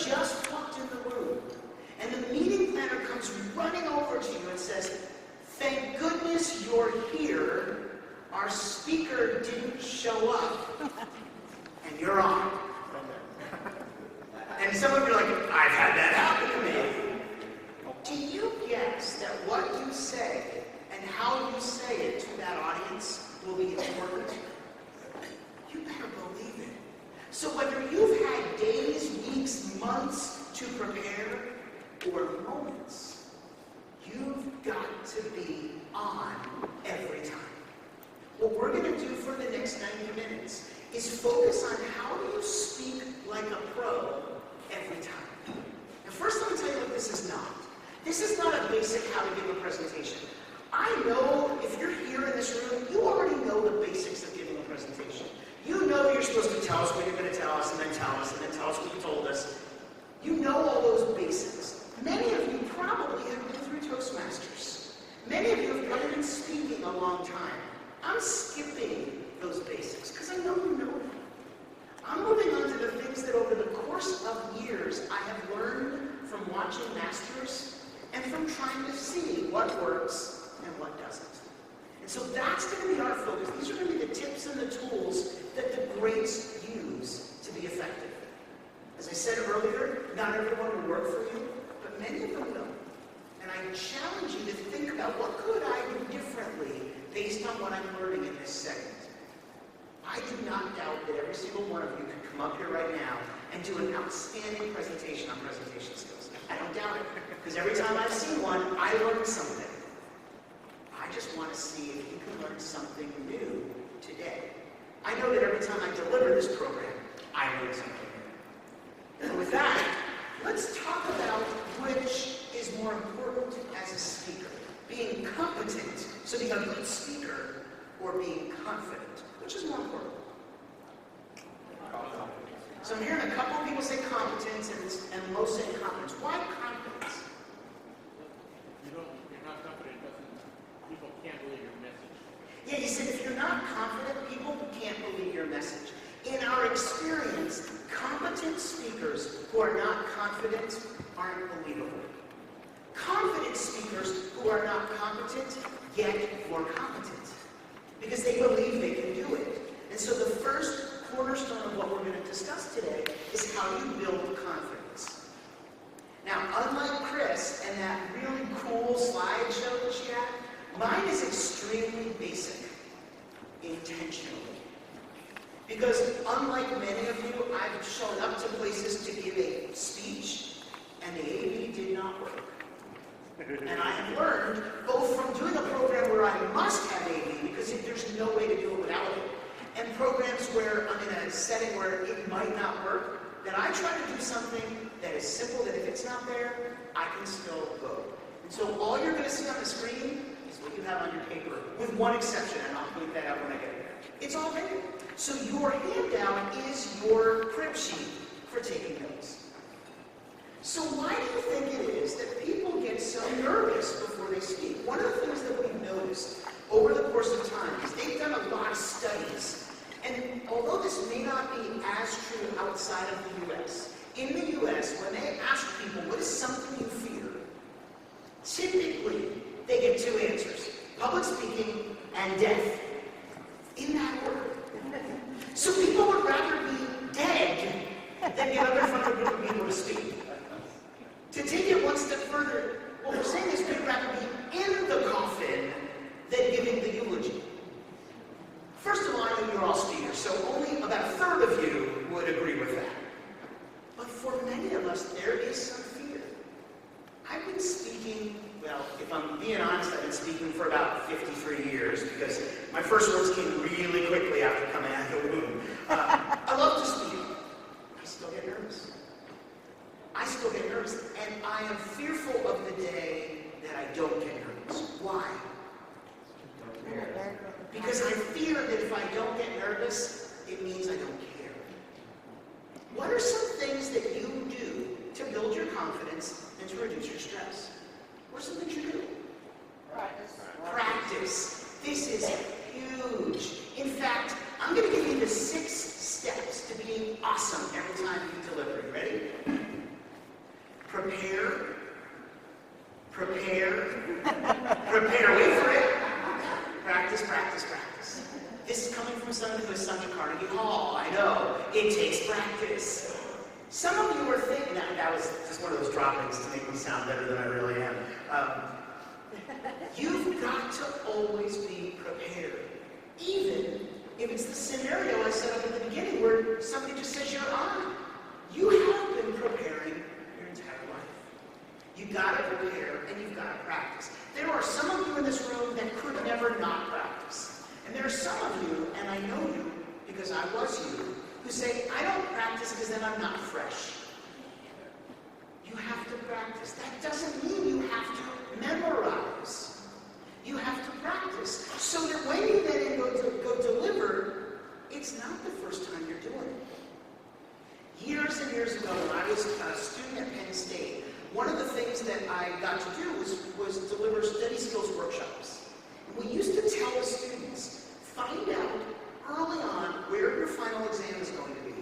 just walked in the room, and the meeting planner comes running over to you and says, "Thank goodness you're here. Our speaker didn't show up." And you're on. And some of you are like, "I've had that happen to me." Do you guess that what you say and how you say it to that audience will be important? You better believe it. So whether you've had days, weeks, months to prepare, or moments, you've got to be on every time. What we're going to do for the next 90 minutes is focus on how do you speak like a pro every time. Now first, let me tell you what this is not. This is not a basic how to give a presentation. I know if you're here in this room, you already know the basics of giving a presentation. You know you're supposed to tell us what you're going to tell us, and then tell us, and then tell us what you told us. You know all those basics. Many of you probably have been through Toastmasters. Many of you have probably been speaking a long time. I'm skipping those basics because I know you know them. I'm moving on to the things that over the course of years I have learned from watching masters and from trying to see what works and what doesn't. And so that's going to be our focus. These are going to be the tips and the tools that the greats use to be effective. As I said earlier, not everyone will work for you, but many of them will. And I challenge you to think about what could I do differently based on what I'm learning in this segment. I do not doubt that every single one of you could come up here right now and do an outstanding presentation on presentation skills. I don't doubt it, because every time I've seen one, I learned something. I just want to see if you can learn something new today. I know that every time I deliver this program, I learn something new. And with that, let's talk about which is more important as a speaker. Being competent, so being a good speaker, or being confident. Which is more important? So I'm hearing a couple of people say competence, and most say competence. Why competence? You're not confident, people can't believe your message. Yeah, you said if you're not confident, people can't believe your message. In our experience, competent speakers who are not confident aren't believable. Confident speakers who are not competent get more competent because they believe they can do it. And so the first cornerstone of what we're going to discuss today is how you build confidence. Now, unlike Chris and that really cool slideshow that she had, mine is extremely basic, intentionally. Because unlike many of you, I've shown up to places to give a speech, and the AV did not work. And I have learned, both from doing a program where I must have AV, because there's no way to do it without it, and programs where I'm in a setting where it might not work, that I try to do something that is simple, that if it's not there, I can still go. And so all you're going to see on the screen is what you have on your paper, with one exception, and I'll point that out when I get there. It's all there. So your handout is your crib sheet for taking notes. So why do you think it is that people get so nervous before they speak? One of the things that we've noticed over the course of time is they've done a lot of studies. And although this may not be as true outside of the U.S., in the U.S., when they ask people, what is something you fear? Typically, they get two answers: public speaking and death. In that order. So people would rather be dead than get up in front of a group of people to speak. To take it one step further, what we're saying is we'd rather be in the coffin than giving the eulogy. First of all, I know you're all speakers, so only about a third of you would agree with that. But for many of us, there is some fear. I've been speaking, well, if I'm being honest, I've been speaking for about 53 years because my first words came really quickly after coming out of the womb. I love to speak. I still get nervous. I still get nervous, and I am fearful of the day that I don't get nervous. Why? Because I fear that if I don't get nervous, it means I don't care. What are some things that you do to build your confidence and to reduce your stress? What are some things you do? Practice. Practice. This is huge. In fact, I'm going to give you the 6 steps to being awesome every time you deliver. You ready? Prepare. Prepare. Prepare. Wait for it. Practice, practice, practice. This is coming from someone who has sung at Carnegie Hall. I know. It takes practice. Some of you are thinking, that was just one of those droppings to make me sound better than I really am. You've got to always be prepared. Even if it's the scenario I set up at the beginning where somebody just says you're on. You have been preparing your entire life. You've got to prepare and you've got to practice. There are some of you in this room that could never not practice. And there are some of you, and I know you because I was you, who say, I don't practice because then I'm not fresh. You have to practice. That doesn't mean you have to memorize. You have to practice so that when you then go deliver, it's not the first time you're doing it. Years and years ago, when I was a student at Penn State, one of the things that I got to do was deliver study skills workshops. And we used to tell the students, find out early on where your final exam is going to be.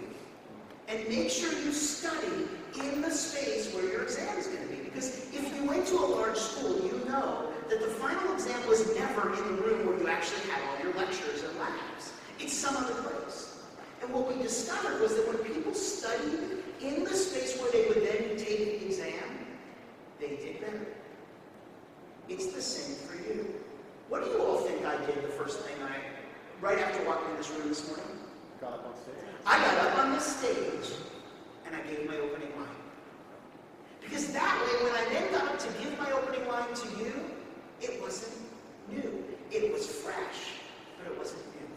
And make sure you study in the space where your exam is going to be. Because if you went to a large school, you know that the final exam was never in the room where you actually had all your lectures and labs. It's some other place. And what we discovered was that when people studied in the space where they would then take the exam, they did better. It's the same for you. What do you all think I did the first thing right after walking in this room this morning? Got up on stage. I got up on this stage and I gave my opening line. Because that way, when I then got up to give my opening line to you, it wasn't new. It was fresh, but it wasn't new.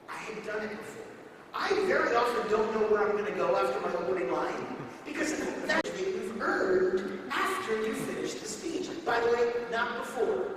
I had done it before. I very often don't know where I'm going to go after my opening line. Because that's what you've earned after you finish the speech. By the way, not before.